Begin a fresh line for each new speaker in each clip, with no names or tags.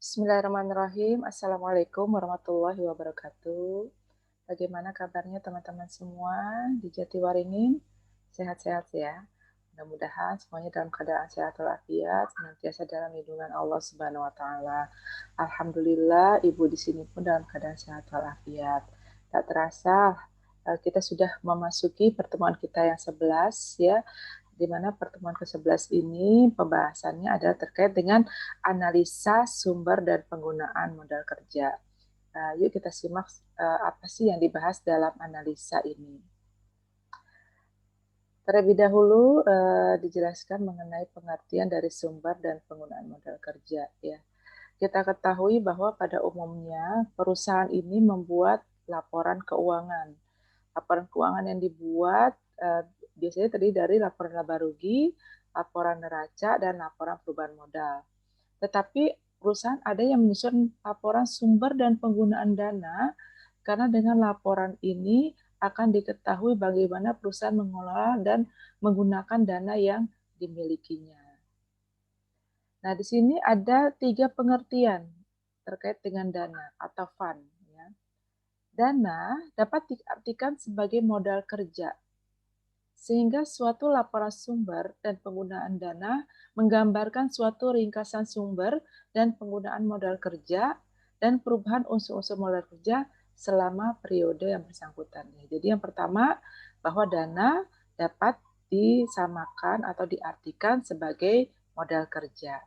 Bismillahirrahmanirrahim. Assalamualaikum warahmatullahi wabarakatuh. Bagaimana kabarnya teman-teman semua di Jatiwaringin? Sehat-sehat ya. Mudah-mudahan semuanya dalam keadaan sehat walafiat, senantiasa dalam lindungan Allah Subhanahu wa taala. Alhamdulillah ibu di sini pun dalam keadaan sehat walafiat. Tak terasa kita sudah memasuki pertemuan kita yang 11 ya, di mana pertemuan ke-11 ini pembahasannya adalah terkait dengan analisa sumber dan penggunaan modal kerja. Yuk kita simak apa sih yang dibahas dalam analisa ini. Terlebih dahulu dijelaskan mengenai pengertian dari sumber dan penggunaan modal kerja. Ya, kita ketahui bahwa pada umumnya perusahaan ini membuat laporan keuangan. Laporan keuangan yang dibuat biasanya terdiri dari laporan laba rugi, laporan neraca, dan laporan perubahan modal. Tetapi perusahaan ada yang menyusun laporan sumber dan penggunaan dana, karena dengan laporan ini akan diketahui bagaimana perusahaan mengelola dan menggunakan dana yang dimilikinya. Nah, di sini ada 3 pengertian terkait dengan dana atau fund. Ya. Dana dapat diartikan sebagai modal kerja, sehingga suatu laporan sumber dan penggunaan dana menggambarkan suatu ringkasan sumber dan penggunaan modal kerja dan perubahan unsur-unsur modal kerja selama periode yang bersangkutan. Jadi yang pertama, bahwa dana dapat disamakan atau diartikan sebagai modal kerja.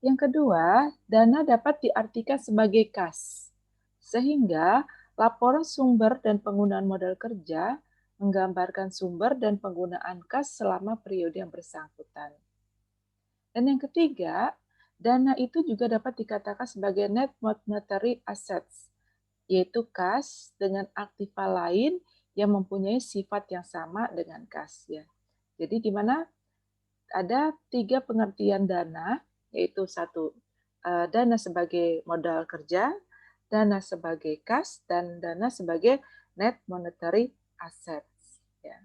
Yang kedua, dana dapat diartikan sebagai kas, sehingga laporan sumber dan penggunaan modal kerja menggambarkan sumber dan penggunaan kas selama periode yang bersangkutan. Dan yang ketiga, dana itu juga dapat dikatakan sebagai net monetary assets, yaitu kas dengan aktiva lain yang mempunyai sifat yang sama dengan kas. Ya. Jadi gimana? Ada 3 pengertian dana, yaitu satu, dana sebagai modal kerja, dana sebagai kas, dan dana sebagai net monetary assets. Ya.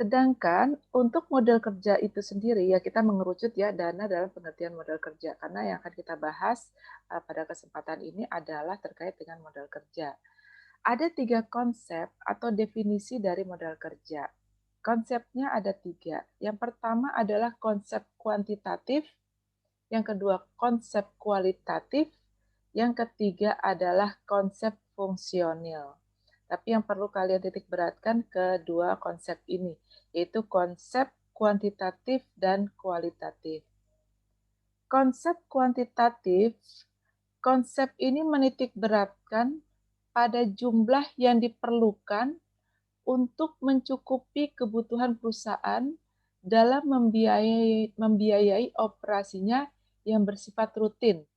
Sedangkan untuk modal kerja itu sendiri, ya kita mengerucut ya dana dalam pengertian modal kerja, karena yang akan kita bahas pada kesempatan ini adalah terkait dengan modal kerja. Ada 3 konsep atau definisi dari modal kerja. Konsepnya ada 3. Yang pertama adalah konsep kuantitatif, yang kedua konsep kualitatif, yang ketiga adalah konsep fungsional. Tapi yang perlu kalian titik beratkan kedua konsep ini, yaitu konsep kuantitatif dan kualitatif. Konsep kuantitatif, konsep ini menitik beratkan pada jumlah yang diperlukan untuk mencukupi kebutuhan perusahaan dalam membiayai operasinya yang bersifat rutin.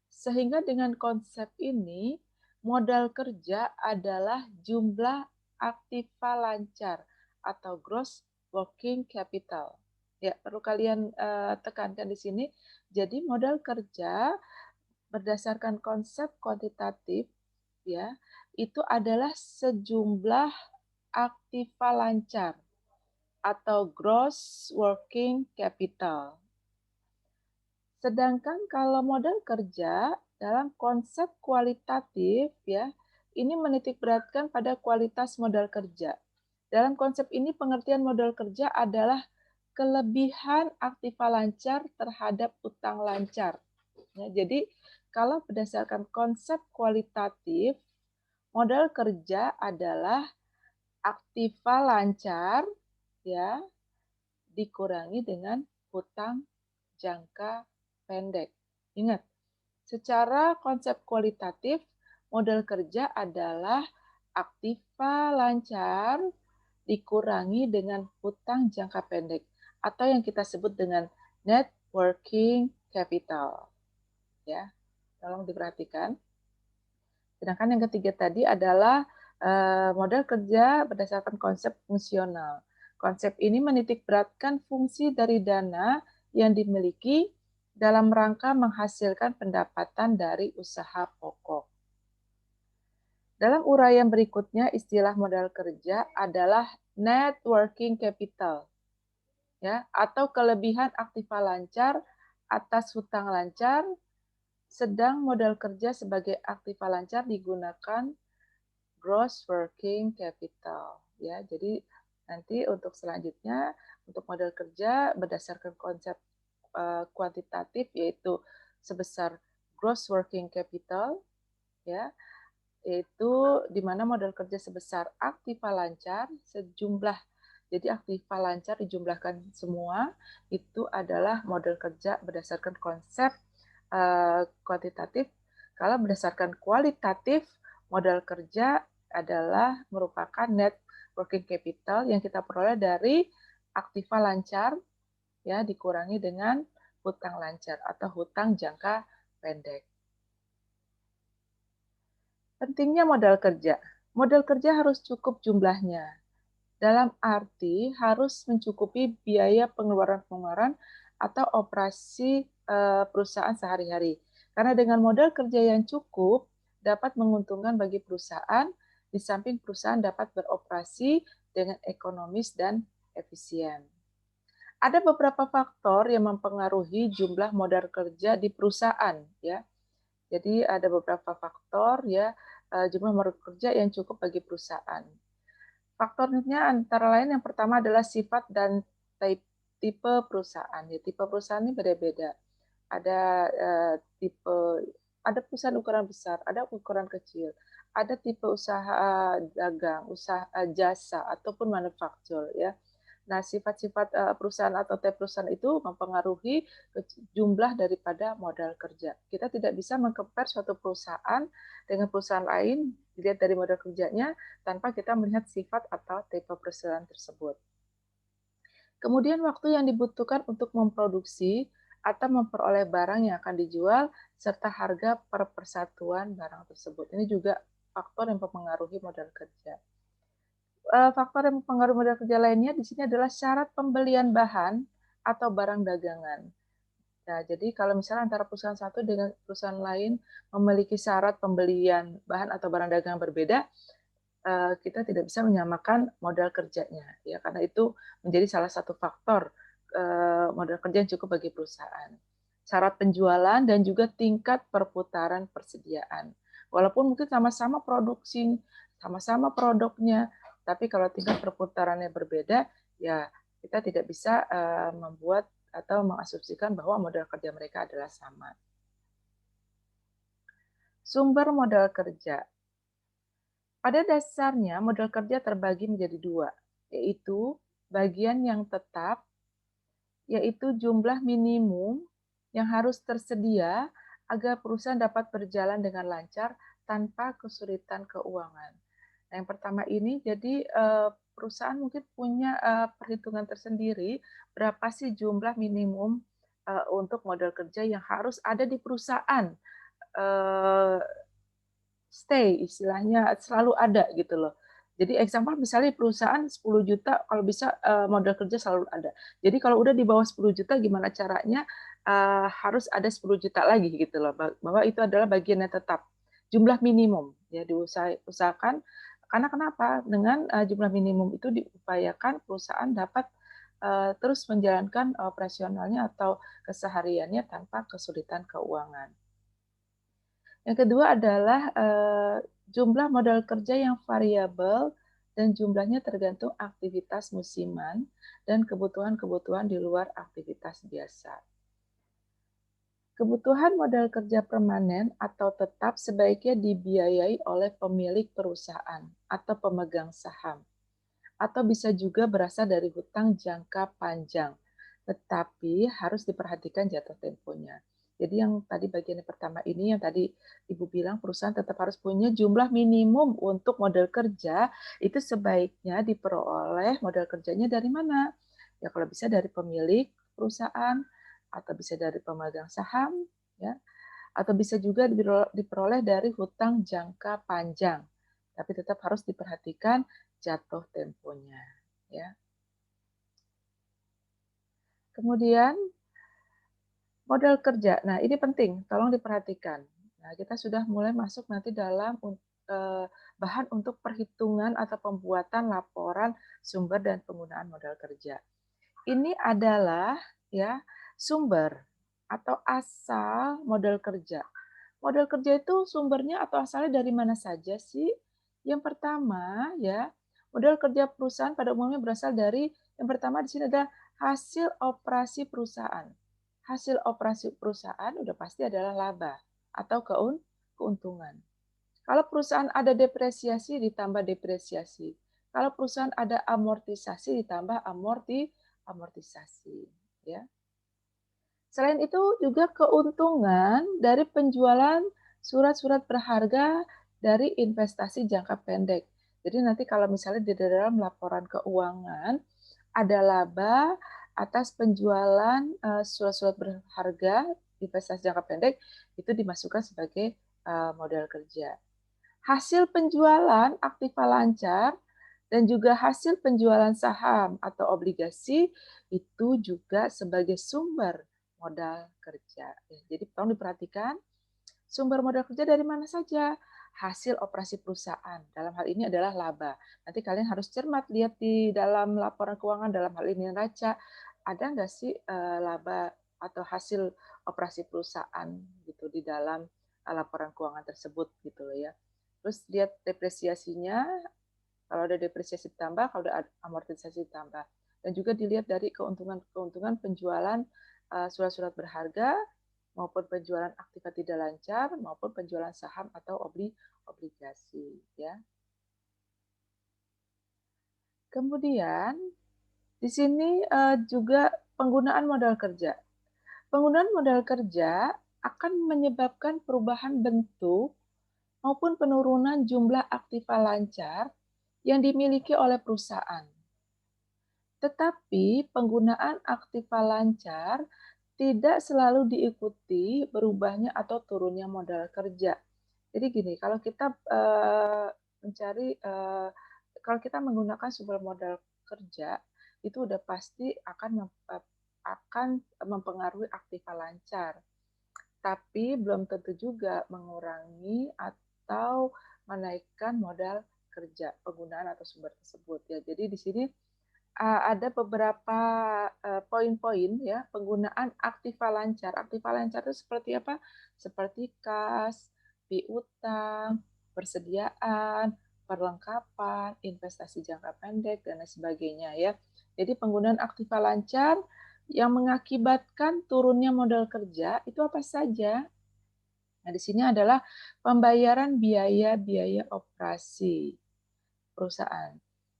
Sehingga dengan konsep ini, modal kerja adalah jumlah aktiva lancar atau gross working capital. Ya, perlu kalian tekankan di sini. Jadi modal kerja berdasarkan konsep kuantitatif ya, itu adalah sejumlah aktiva lancar atau gross working capital. Sedangkan kalau modal kerja dalam konsep kualitatif ya, ini menitik beratkan pada kualitas modal kerja. Dalam konsep ini pengertian modal kerja adalah kelebihan aktiva lancar terhadap utang lancar. Ya, jadi kalau berdasarkan konsep kualitatif, modal kerja adalah aktiva lancar ya dikurangi dengan hutang jangka pendek. Ingat, secara konsep kualitatif modal kerja adalah aktiva lancar dikurangi dengan hutang jangka pendek atau yang kita sebut dengan net working capital. Ya, tolong diperhatikan. Sedangkan yang ketiga tadi adalah modal kerja berdasarkan konsep fungsional. Konsep ini menitik beratkan fungsi dari dana yang dimiliki dalam rangka menghasilkan pendapatan dari usaha pokok. Dalam uraian berikutnya, istilah modal kerja adalah net working capital. ya, atau kelebihan aktiva lancar atas hutang lancar, sedang modal kerja sebagai aktiva lancar digunakan gross working capital, ya. Jadi nanti untuk selanjutnya untuk modal kerja berdasarkan konsep kuantitatif yaitu sebesar gross working capital, ya, yaitu di mana modal kerja sebesar aktiva lancar sejumlah, jadi aktiva lancar dijumlahkan semua itu adalah modal kerja berdasarkan konsep kuantitatif. Kalau berdasarkan kualitatif, modal kerja adalah merupakan net working capital yang kita peroleh dari aktiva lancar, ya, dikurangi dengan hutang lancar atau hutang jangka pendek. Pentingnya modal kerja. Modal kerja harus cukup jumlahnya. Dalam arti harus mencukupi biaya pengeluaran-pengeluaran atau operasi perusahaan sehari-hari. Karena dengan modal kerja yang cukup dapat menguntungkan bagi perusahaan, di samping perusahaan dapat beroperasi dengan ekonomis dan efisien. Ada beberapa faktor yang mempengaruhi jumlah modal kerja di perusahaan, ya. Jadi ada beberapa faktor, ya, jumlah modal kerja yang cukup bagi perusahaan. Faktornya antara lain yang pertama adalah sifat dan tipe perusahaan. Ya, tipe perusahaan ini beda-beda. Ada ada perusahaan ukuran besar, ada ukuran kecil, ada tipe usaha dagang, usaha jasa ataupun manufaktur, ya. Nah, sifat-sifat perusahaan atau tipe perusahaan itu mempengaruhi jumlah daripada modal kerja. Kita tidak bisa meng-compare suatu perusahaan dengan perusahaan lain dilihat dari modal kerjanya tanpa kita melihat sifat atau tipe perusahaan tersebut. Kemudian waktu yang dibutuhkan untuk memproduksi atau memperoleh barang yang akan dijual serta harga per persatuan barang tersebut. Ini juga faktor yang mempengaruhi modal kerja. Faktor yang mempengaruhi modal kerja lainnya di sini adalah syarat pembelian bahan atau barang dagangan. Nah, jadi kalau misalnya antara perusahaan satu dengan perusahaan lain memiliki syarat pembelian bahan atau barang dagangan berbeda, kita tidak bisa menyamakan modal kerjanya, ya, karena itu menjadi salah satu faktor modal kerja yang cukup bagi perusahaan. Syarat penjualan dan juga tingkat perputaran persediaan. Walaupun mungkin sama-sama produksi, sama-sama produknya, tapi kalau tingkat perputarannya berbeda, ya kita tidak bisa membuat atau mengasumsikan bahwa modal kerja mereka adalah sama. Sumber modal kerja. Pada dasarnya, modal kerja terbagi menjadi dua, yaitu bagian yang tetap, yaitu jumlah minimum yang harus tersedia agar perusahaan dapat berjalan dengan lancar tanpa kesulitan keuangan. Nah, yang pertama ini, jadi perusahaan mungkin punya perhitungan tersendiri berapa sih jumlah minimum untuk modal kerja yang harus ada di perusahaan. Stay istilahnya selalu ada gitu loh. Jadi example misalnya perusahaan 10 juta kalau bisa modal kerja selalu ada. Jadi kalau udah di bawah 10 juta gimana caranya harus ada 10 juta lagi gitu loh. Bahwa itu adalah bagian yang tetap. Jumlah minimum ya diusahakan karena kenapa? Dengan jumlah minimum itu diupayakan perusahaan dapat terus menjalankan operasionalnya atau kesehariannya tanpa kesulitan keuangan. Yang kedua adalah jumlah modal kerja yang variabel dan jumlahnya tergantung aktivitas musiman dan kebutuhan-kebutuhan di luar aktivitas biasa. Kebutuhan modal kerja permanen atau tetap sebaiknya dibiayai oleh pemilik perusahaan atau pemegang saham, atau bisa juga berasal dari hutang jangka panjang, tetapi harus diperhatikan jatuh temponya. Jadi yang tadi bagian yang pertama ini yang tadi Ibu bilang perusahaan tetap harus punya jumlah minimum untuk modal kerja, itu sebaiknya diperoleh modal kerjanya dari mana? Ya kalau bisa dari pemilik perusahaan atau bisa dari pemegang saham, ya, atau bisa juga diperoleh dari hutang jangka panjang. Tapi tetap harus diperhatikan jatuh temponya, ya. Kemudian modal kerja. Nah, ini penting, tolong diperhatikan. Nah, kita sudah mulai masuk nanti dalam bahan untuk perhitungan atau pembuatan laporan sumber dan penggunaan modal kerja. ini adalah ya sumber atau asal modal kerja. Modal kerja itu sumbernya atau asalnya dari mana saja sih? Yang pertama ya, modal kerja perusahaan pada umumnya berasal dari yang pertama di sini adalah hasil operasi perusahaan. Hasil operasi perusahaan udah pasti adalah laba atau keuntungan. Kalau perusahaan ada depresiasi ditambah depresiasi. Kalau perusahaan ada amortisasi ditambah amortisasi, ya. Selain itu juga keuntungan dari penjualan surat-surat berharga dari investasi jangka pendek. Jadi nanti kalau misalnya di dalam laporan keuangan ada laba atas penjualan surat-surat berharga investasi jangka pendek itu dimasukkan sebagai modal kerja. Hasil penjualan aktiva lancar dan juga hasil penjualan saham atau obligasi itu juga sebagai sumber modal kerja. Jadi tolong diperhatikan, sumber modal kerja dari mana saja? Hasil operasi perusahaan. Dalam hal ini adalah laba. Nanti kalian harus cermat lihat di dalam laporan keuangan, dalam hal ini neraca, ada nggak sih laba atau hasil operasi perusahaan gitu di dalam laporan keuangan tersebut gitu ya. Terus lihat depresiasinya, kalau ada depresiasi ditambah, kalau ada amortisasi ditambah. Dan juga dilihat dari keuntungan penjualan surat-surat berharga maupun penjualan aktiva tidak lancar maupun penjualan saham atau obligasi ya. Kemudian di sini juga penggunaan modal kerja. Penggunaan modal kerja akan menyebabkan perubahan bentuk maupun penurunan jumlah aktiva lancar yang dimiliki oleh perusahaan. Tetapi penggunaan aktiva lancar tidak selalu diikuti berubahnya atau turunnya modal kerja. Jadi gini, kalau kita kalau kita menggunakan sumber modal kerja, itu udah pasti akan mempengaruhi aktiva lancar. Tapi belum tentu juga mengurangi atau menaikkan modal kerja penggunaan atau sumber tersebut ya. Jadi di sini ada beberapa poin-poin ya penggunaan aktiva lancar. Aktiva lancar itu seperti apa? Seperti kas, piutang, persediaan, perlengkapan, investasi jangka pendek dan lain sebagainya ya. Jadi penggunaan aktiva lancar yang mengakibatkan turunnya modal kerja itu apa saja? Nah, di sini adalah pembayaran biaya-biaya operasi perusahaan.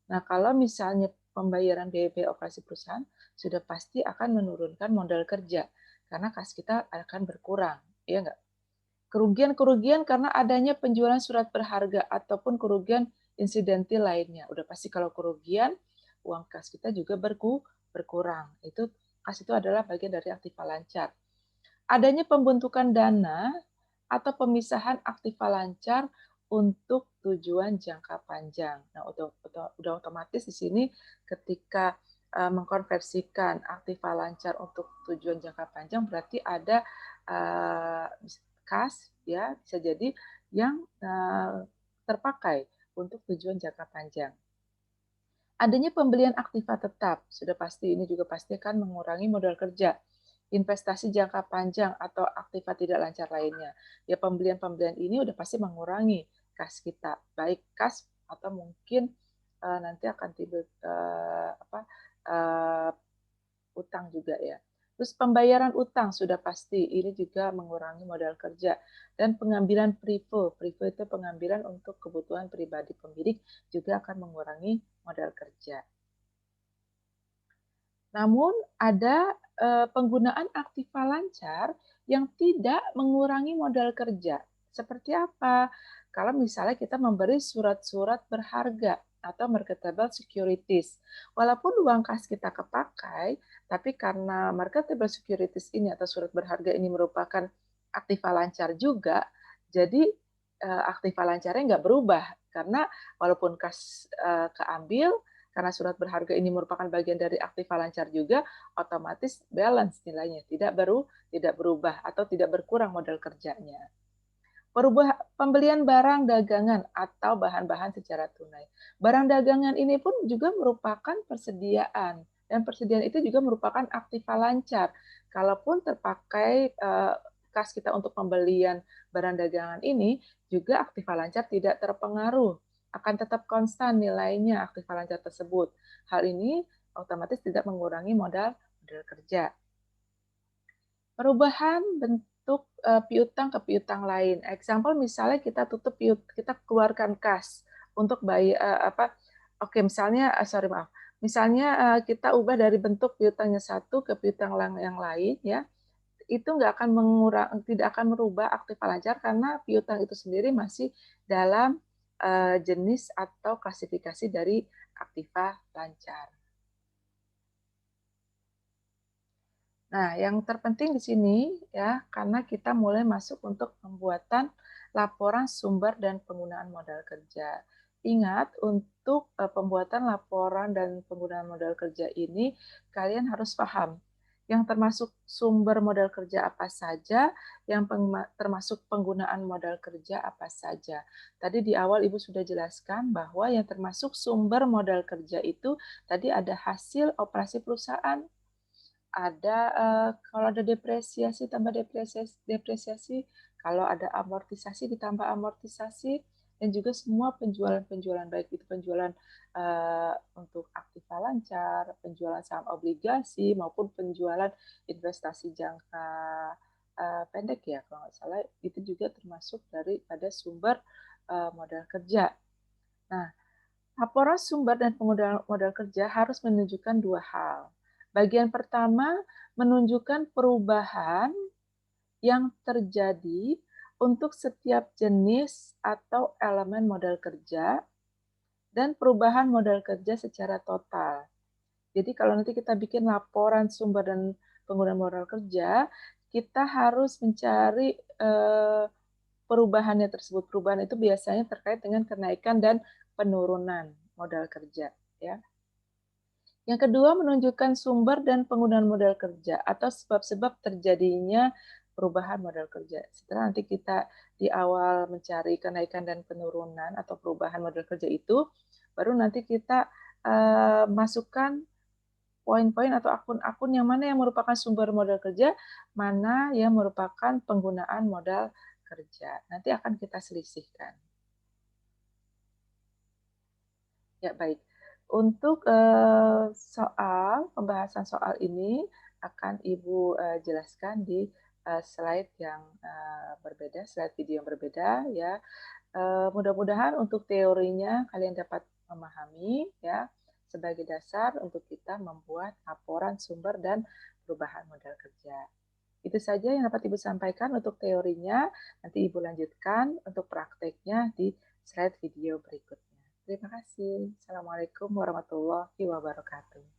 Nah, kalau misalnya pembayaran biaya-biaya operasi perusahaan sudah pasti akan menurunkan modal kerja karena kas kita akan berkurang, ya enggak? Kerugian-kerugian karena adanya penjualan surat berharga ataupun kerugian insidentil lainnya. Udah pasti kalau kerugian uang kas kita juga berkurang. Itu kas itu adalah bagian dari aktiva lancar. Adanya pembentukan dana atau pemisahan aktiva lancar untuk tujuan jangka panjang. Nah, udah otomatis di sini ketika mengkonversikan aktiva lancar untuk tujuan jangka panjang berarti ada kas ya bisa jadi yang terpakai untuk tujuan jangka panjang. Adanya pembelian aktiva tetap, sudah pasti ini juga pasti akan mengurangi modal kerja. Investasi jangka panjang atau aktiva tidak lancar lainnya. Ya pembelian-pembelian ini udah pasti mengurangi kas kita, baik kas atau mungkin nanti akan timbul utang juga ya. Terus pembayaran utang sudah pasti, ini juga mengurangi modal kerja. Dan pengambilan privo, privo itu pengambilan untuk kebutuhan pribadi pemilik juga akan mengurangi modal kerja. Namun ada penggunaan aktiva lancar yang tidak mengurangi modal kerja. Seperti apa? Kalau misalnya kita memberi surat-surat berharga atau marketable securities. Walaupun uang kas kita kepakai, tapi karena marketable securities ini atau surat berharga ini merupakan aktiva lancar juga, jadi aktiva lancarnya nggak berubah. Karena walaupun kas keambil, karena surat berharga ini merupakan bagian dari aktiva lancar juga, otomatis balance nilainya, tidak berubah atau tidak berkurang modal kerjanya. Pembelian barang dagangan atau bahan-bahan secara tunai. Barang dagangan ini pun juga merupakan persediaan Dan persediaan itu juga merupakan aktiva lancar. Kalaupun terpakai kas kita untuk pembelian barang dagangan ini, juga aktiva lancar tidak terpengaruh, akan tetap konstan nilainya aktiva lancar tersebut. Hal ini otomatis tidak mengurangi modal kerja. Perubahan bentuk piutang ke piutang lain. Example misalnya kita tutup kita keluarkan kas untuk oke misalnya sorry maaf. Misalnya kita ubah dari bentuk piutangnya satu ke piutang yang lain ya. Itu tidak akan merubah aktiva lancar karena piutang itu sendiri masih dalam jenis atau klasifikasi dari aktiva lancar. Nah, yang terpenting di sini ya, karena kita mulai masuk untuk pembuatan laporan sumber dan penggunaan modal kerja. Ingat, untuk pembuatan laporan dan penggunaan modal kerja ini, kalian harus paham yang termasuk sumber modal kerja apa saja, yang termasuk penggunaan modal kerja apa saja. Tadi di awal Ibu sudah jelaskan bahwa yang termasuk sumber modal kerja itu tadi ada hasil operasi perusahaan, ada kalau ada depresiasi tambah depresiasi, kalau ada amortisasi ditambah amortisasi, dan juga semua penjualan-penjualan baik itu penjualan untuk aktiva lancar, penjualan saham obligasi maupun penjualan investasi jangka pendek ya kalau nggak salah itu juga termasuk daripada sumber modal kerja. Nah, laporan sumber dan penggunaan modal kerja harus menunjukkan dua hal. Bagian pertama, menunjukkan perubahan yang terjadi untuk setiap jenis atau elemen modal kerja dan perubahan modal kerja secara total. Jadi kalau nanti kita bikin laporan sumber dan penggunaan modal kerja, kita harus mencari perubahannya tersebut. Perubahan itu biasanya terkait dengan kenaikan dan penurunan modal kerja, ya. Yang kedua, menunjukkan sumber dan penggunaan modal kerja atau sebab-sebab terjadinya perubahan modal kerja. Setelah nanti kita di awal mencari kenaikan dan penurunan atau perubahan modal kerja itu, baru nanti kita masukkan poin-poin atau akun-akun yang mana yang merupakan sumber modal kerja, mana yang merupakan penggunaan modal kerja. Nanti akan kita selisihkan. Ya, baik. Untuk pembahasan soal ini akan Ibu jelaskan di slide yang berbeda, slide video yang berbeda ya. Mudah-mudahan untuk teorinya kalian dapat memahami ya sebagai dasar untuk kita membuat laporan sumber dan perubahan modal kerja. Itu saja yang dapat Ibu sampaikan untuk teorinya. Nanti Ibu lanjutkan untuk prakteknya di slide video berikutnya. Terima kasih. Assalamualaikum warahmatullahi wabarakatuh.